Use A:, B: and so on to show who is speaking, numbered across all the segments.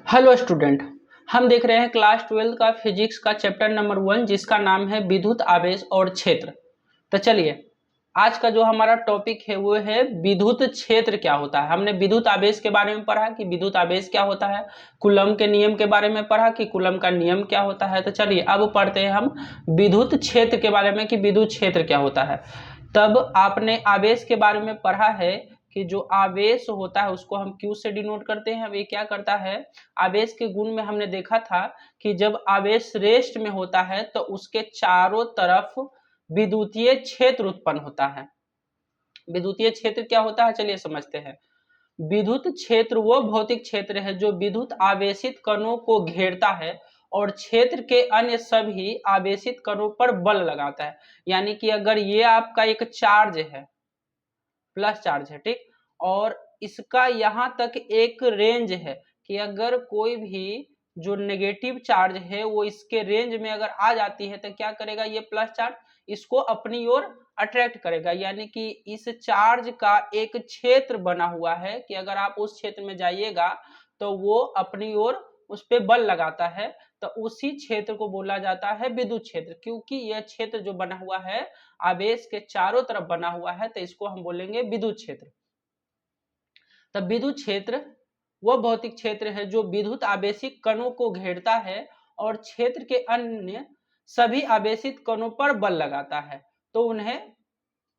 A: Hello student. हम देख रहे हैं क्लास 12 का फिजिक्स का चैप्टर नंबर 1 जिसका नाम है विद्युत आवेश और क्षेत्र। तो चलिए आज का जो हमारा टॉपिक है वो है विद्युत क्षेत्र क्या होता है। हमने विद्युत आवेश के बारे में पढ़ा कि विद्युत आवेश क्या होता है, कूलम के नियम के बारे में पढ़ा कि कूलम का नियम क्या होता है। तो चलिए अब पढ़ते हैं हम विद्युत क्षेत्र के बारे में कि विद्युत क्षेत्र क्या होता है। तब आपने आवेश के बारे में पढ़ा है कि जो आवेश होता है उसको हम Q से डिनोट करते हैं। अब ये क्या करता है, आवेश के गुण में हमने देखा था कि जब आवेश रेस्ट में होता है तो उसके चारों तरफ विद्युतीय क्षेत्र उत्पन्न होता है। विद्युतीय क्षेत्र क्या होता है चलिए समझते हैं। विद्युत क्षेत्र वो भौतिक क्षेत्र है जो विद्युत आवेशित कणों को घेरता है और क्षेत्र के अन्य सभी आवेशित कणों पर बल लगाता है। यानी कि अगर ये आपका एक चार्ज है, प्लस चार्ज है, ठीक, और इसका यहां तक एक रेंज है कि अगर कोई भी जो नेगेटिव चार्ज है वो इसके रेंज में अगर आ जाती है तो क्या करेगा, ये प्लस चार्ज इसको अपनी ओर अट्रैक्ट करेगा। यानी कि इस चार्ज का एक क्षेत्र बना हुआ है कि अगर आप उस क्षेत्र में जाइएगा तो वो अपनी ओर उस पर बल लगाता है। तो उसी क्षेत्र को बोला जाता है विद्युत क्षेत्र, क्योंकि यह क्षेत्र जो बना हुआ है आवेश के चारों तरफ बना हुआ है तो इसको हम बोलेंगे विद्युत क्षेत्र। तब विद्युत क्षेत्र वह भौतिक क्षेत्र है जो विद्युत आवेशित कणों को घेरता है और क्षेत्र के अन्य सभी आवेशित कणों पर बल लगाता है, तो उन्हें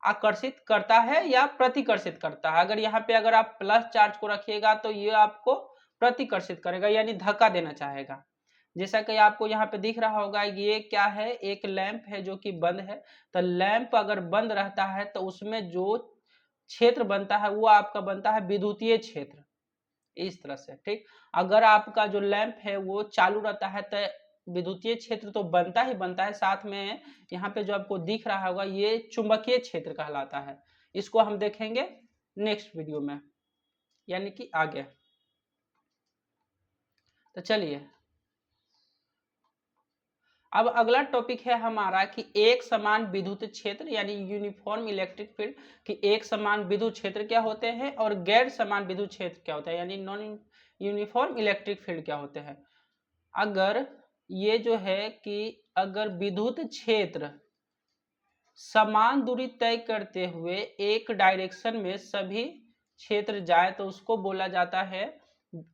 A: आकर्षित करता है या प्रतिकर्षित करता है। अगर यहाँ पे अगर आप प्लस चार्ज को रखिएगा तो ये आपको प्रतिकर्षित करेगा यानी धक्का देना चाहेगा। जैसा कि आपको यहाँ पे दिख रहा होगा ये क्या है, एक लैंप है जो कि बंद है। तो लैंप अगर बंद रहता है तो उसमें जो क्षेत्र बनता है वो आपका बनता है विद्युतीय क्षेत्र, इस तरह से, ठीक। अगर आपका जो लैंप है वो चालू रहता है तो विद्युतीय क्षेत्र तो बनता ही बनता है, साथ में यहाँ पे जो आपको दिख रहा होगा ये चुंबकीय क्षेत्र कहलाता है। इसको हम देखेंगे नेक्स्ट वीडियो में यानी कि आगे। तो चलिए अब अगला टॉपिक है हमारा कि एक समान विद्युत क्षेत्र यानी यूनिफॉर्म इलेक्ट्रिक फील्ड, कि एक समान विद्युत क्षेत्र क्या होते हैं और गैर समान विद्युत क्षेत्र क्या होता है यानी नॉन यूनिफॉर्म इलेक्ट्रिक फील्ड क्या होते हैं। अगर ये जो है कि अगर विद्युत क्षेत्र समान दूरी तय करते हुए एक डायरेक्शन में सभी क्षेत्र जाए तो उसको बोला जाता है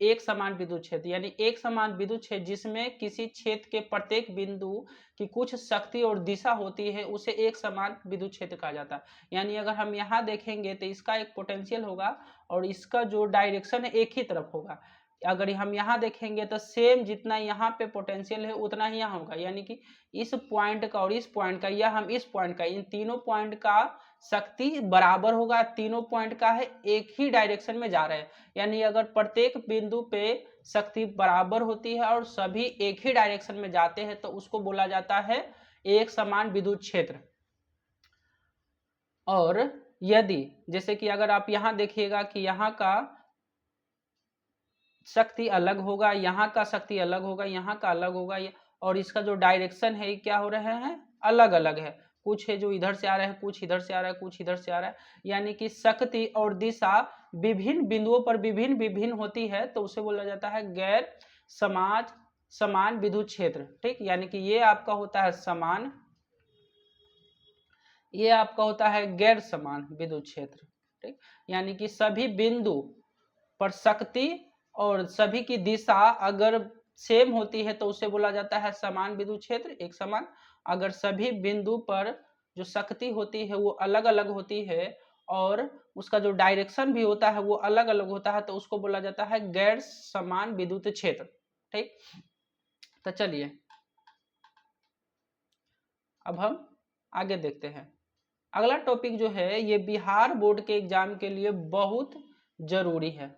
A: एक समान विद्युत क्षेत्र। यानी एक समान विद्युत क्षेत्र जिसमें किसी क्षेत्र के प्रत्येक बिंदु की कुछ शक्ति और दिशा होती है उसे एक समान विद्युत क्षेत्र कहा जाता है। यानी अगर हम यहाँ देखेंगे तो इसका एक पोटेंशियल होगा और इसका जो डायरेक्शन है एक ही तरफ होगा। अगर हम यहाँ देखेंगे तो सेम जितना यहाँ पे पोटेंशियल है उतना ही यहाँ होगा। यानी कि इस पॉइंट का और इस पॉइंट का या हम इस पॉइंट का, इन तीनों पॉइंट का शक्ति बराबर होगा। तीनों पॉइंट का है एक ही डायरेक्शन में जा रहे हैं। यानी अगर प्रत्येक बिंदु पे शक्ति बराबर होती है और सभी एक ही डायरेक्शन में जाते हैं तो उसको बोला जाता है एक समान विद्युत क्षेत्र। और यदि जैसे कि अगर आप यहाँ देखिएगा कि यहाँ का शक्ति अलग होगा, यहाँ का शक्ति अलग होगा, यहाँ का अलग होगा, और इसका जो डायरेक्शन है क्या हो रहे हैं, अलग अलग है। कुछ है जो इधर से आ रहा है, कुछ इधर से आ रहा है, कुछ इधर से आ रहा है। यानी कि शक्ति और दिशा विभिन्न बिंदुओं पर विभिन्न विभिन्न होती है तो उसे बोला जाता है गैर समान विद्युत क्षेत्र, ठीक। यानी कि ये आपका होता है समान, ये आपका होता है गैर समान विद्युत क्षेत्र, ठीक। यानी कि सभी बिंदु पर शक्ति और सभी की दिशा अगर सेम होती है तो उसे बोला जाता है समान विद्युत क्षेत्र, एक समान। अगर सभी बिंदु पर जो शक्ति होती है वो अलग अलग होती है और उसका जो डायरेक्शन भी होता है वो अलग अलग होता है तो उसको बोला जाता है गैर समान विद्युत क्षेत्र, ठीक। तो चलिए अब हम आगे देखते हैं। अगला टॉपिक जो है ये बिहार बोर्ड के एग्जाम के लिए बहुत जरूरी है।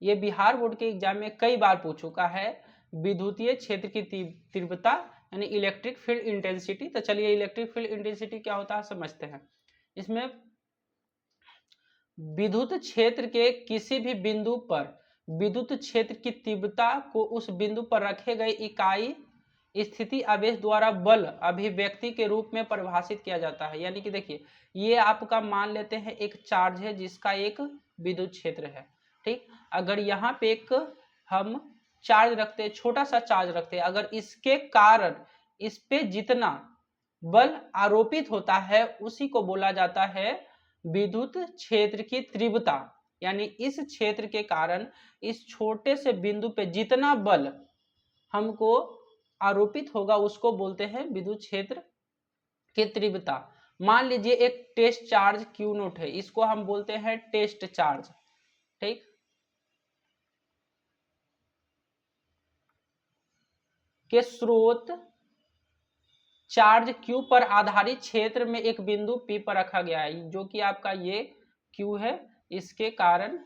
A: ये बिहार बोर्ड के एग्जाम में कई बार पूछ चुका है, विद्युतीय क्षेत्र की तीव्रता यानी इलेक्ट्रिक फील्ड इंटेंसिटी। तो चलिए इलेक्ट्रिक फील्ड इंटेंसिटी क्या होता है समझते हैं। इसमें विद्युत क्षेत्र के किसी भी बिंदु पर विद्युत क्षेत्र की तीव्रता को उस बिंदु पर रखे गए स्थिति आवेश द्वारा बल अभिव्यक्ति के रूप में परिभाषित किया जाता है। यानी कि देखिए, ये आपका मान लेते हैं एक चार्ज है जिसका एक विद्युत क्षेत्र है, ठीक। अगर यहाँ पे एक हम चार्ज रखते हैं, छोटा सा चार्ज रखते हैं, अगर इसके कारण इस पे जितना बल आरोपित होता है उसी को बोला जाता है विद्युत क्षेत्र की तीव्रता। यानी इस क्षेत्र के कारण इस छोटे से बिंदु पे जितना बल हमको आरोपित होगा उसको बोलते हैं विद्युत क्षेत्र की तीव्रता। मान लीजिए एक टेस्ट चार्ज क्यू नोट है, इसको हम बोलते हैं टेस्ट चार्ज, ठीक। के स्रोत चार्ज Q पर आधारित क्षेत्र में एक बिंदु P पर रखा गया है, जो कि आपका ये Q है, इसके कारण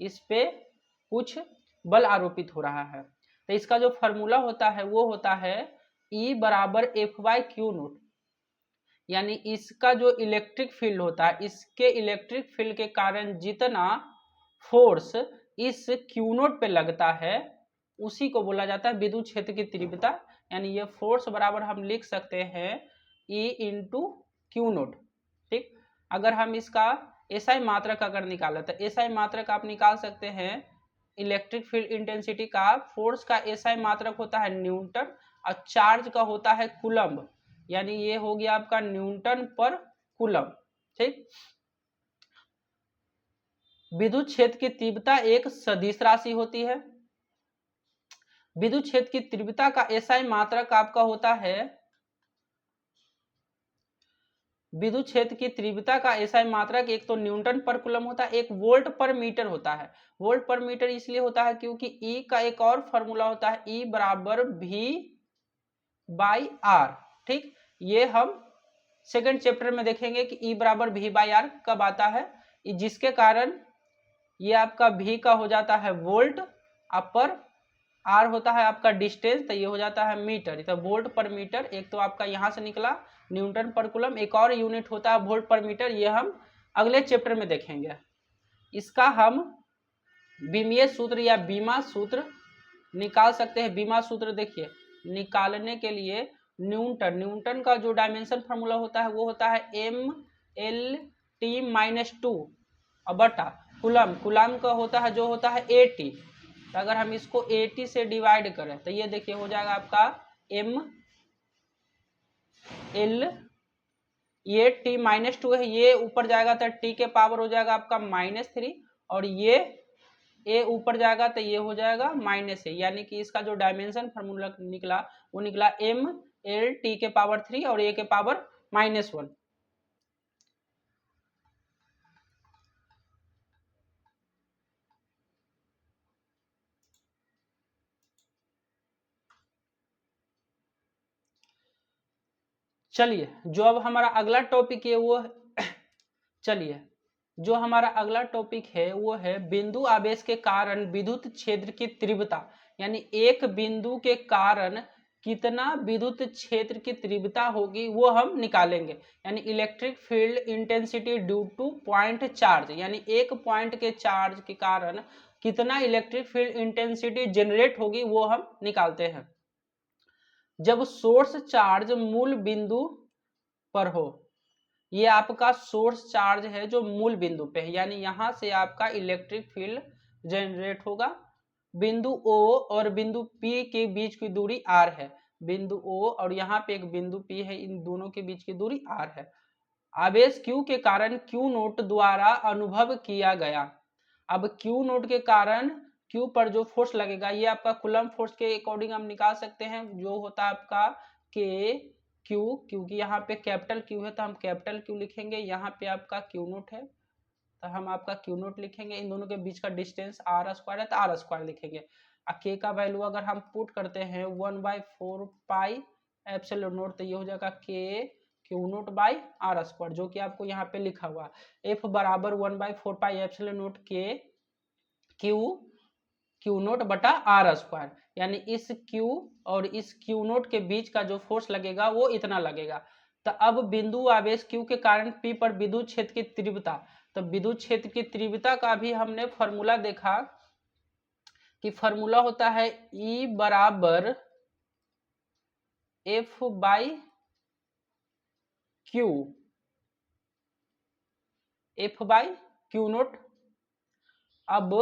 A: इस पे कुछ बल आरोपित हो रहा है। तो इसका जो फॉर्मूला होता है वो होता है E बराबर F/Q0। यानी इसका जो इलेक्ट्रिक फील्ड होता है, इसके इलेक्ट्रिक फील्ड के कारण जितना फोर्स इस Q0 पे लगता है उसी को बोला जाता है विद्युत क्षेत्र की तीव्रता। यानी ये फोर्स बराबर हम लिख सकते हैं E इंटू Q0, ठीक। अगर हम इसका एसआई मात्रक अगर निकाला तो एसआई मात्रक आप निकाल सकते हैं इलेक्ट्रिक फील्ड इंटेंसिटी का। फोर्स का एसआई मात्रक होता है न्यूटन और चार्ज का होता है कूलम्ब। यानी ये हो गया आपका न्यूटन पर कूलम्ब, ठीक। विद्युत क्षेत्र की तीव्रता एक सदिश राशि होती है। विद्युत क्षेत्र की तीव्रता का एसआई मात्रक आपका होता है, विद्युत क्षेत्र की तीव्रता का एसआई मात्रक एक तो न्यूटन पर कूलम होता है, एक वोल्ट पर मीटर होता है। वोल्ट पर मीटर इसलिए होता है क्योंकि E का एक और फॉर्मूला होता है E बराबर V/R, ठीक। ये हम सेकंड चैप्टर में देखेंगे कि E बराबर V/R कब आता है, जिसके कारण ये आपका V का हो जाता है वोल्ट, पर R होता है आपका डिस्टेंस, तो ये हो जाता है मीटर। तो वोल्ट पर मीटर एक तो आपका यहाँ से निकला न्यूटन पर कूलम, एक और यूनिट होता है वोल्ट पर मीटर, ये हम अगले चैप्टर में देखेंगे। इसका हम बीमीय सूत्र या बीमा सूत्र निकाल सकते हैं। बीमा सूत्र देखिए, निकालने के लिए न्यूटन का जो डायमेंशन फार्मूला होता है वो होता है MLT-2 बटा कूलम का होता है जो होता है AT। तो अगर हम इसको AT से डिवाइड करें तो ये देखिए हो जाएगा आपका ML, ये T-2 है, ये ऊपर जाएगा तो T के पावर हो जाएगा आपका -3 और ये A ऊपर जाएगा तो ये हो जाएगा -A। यानी कि इसका जो डायमेंशन फार्मूला निकला वो निकला ML T के पावर 3 और A के पावर -1। चलिए जो अब हमारा अगला टॉपिक है वो चलिए जो हमारा अगला टॉपिक है वो है बिंदु आवेश के कारण विद्युत क्षेत्र की तीव्रता। यानी एक बिंदु के कारण कितना विद्युत क्षेत्र की तीव्रता होगी वो हम निकालेंगे। यानी electric field intensity due two point charge, यानी एक पॉइंट के चार्ज के कारण कितना इलेक्ट्रिक फील्ड इंटेंसिटी जनरेट होगी वो हम निकालते हैं। जब सोर्स चार्ज मूल बिंदु पर हो, ये आपका सोर्स चार्ज है जो मूल बिंदु पे है, यानी यहां से आपका इलेक्ट्रिक फील्ड जनरेट होगा। बिंदु O और बिंदु P के बीच की दूरी R है। बिंदु O और यहाँ पे एक बिंदु P है, इन दोनों के बीच की दूरी R है। आवेश Q के कारण Q0 द्वारा अनुभव किया गया। अब Q0 के कारण Q पर जो फोर्स लगेगा ये आपका कूलम फोर्स के अकॉर्डिंग हम निकाल सकते हैं, जो होता है आपका K Q, क्योंकि यहाँ पे कैपिटल Q है तो हम कैपिटल Q लिखेंगे, यहाँ पे आपका Q0 है तो हम आपका Q0 लिखेंगे। इन दोनों के बीच का डिस्टेंस R² है तो R² लिखेंगे। K का वैल्यू अगर हम पुट करते हैं 1/4 पाई एप्सिलॉन नॉट, तो ये हो जाएगा K Q0/R², जो कि आपको यहाँ पे लिखा हुआ F बराबर 1/4 pi epsilon not K Q0 बटा R²। यानी इस Q और इस Q0 के बीच का जो फोर्स लगेगा वो इतना लगेगा। तो अब बिंदु आवेश Q के कारण P पर विद्युत क्षेत्र की तीव्रता, तो विद्युत क्षेत्र की तीव्रता का भी हमने फॉर्मूला देखा कि फॉर्मूला होता है E बराबर F by Q, F by Q note. अब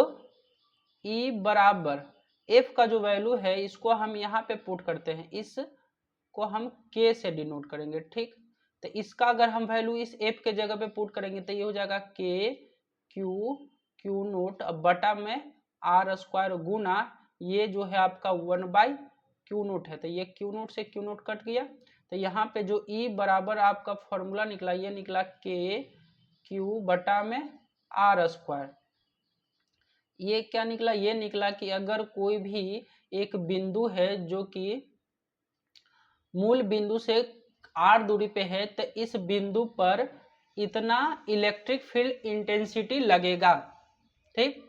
A: ई बराबर एफ का जो वैल्यू है इसको हम यहाँ पे पुट करते हैं, इसको हम के से डिनोट करेंगे, ठीक। तो इसका अगर हम वैल्यू इस एफ के जगह पे पुट करेंगे तो ये हो जाएगा के क्यू क्यू नोट, अब बटा में आर स्क्वायर गुना ये जो है आपका 1 बाई क्यू नोट है, तो ये क्यू नोट से क्यू नोट कट गया। तो यहाँ पे जो ई बराबर आपका फॉर्मूला निकला, ये निकला के क्यू बटा में आर स्क्वायर। ये क्या निकला, ये निकला कि अगर कोई भी एक बिंदु है जो कि मूल बिंदु से आर दूरी पे है, तो इस बिंदु पर इतना इलेक्ट्रिक फील्ड इंटेंसिटी लगेगा, ठीक।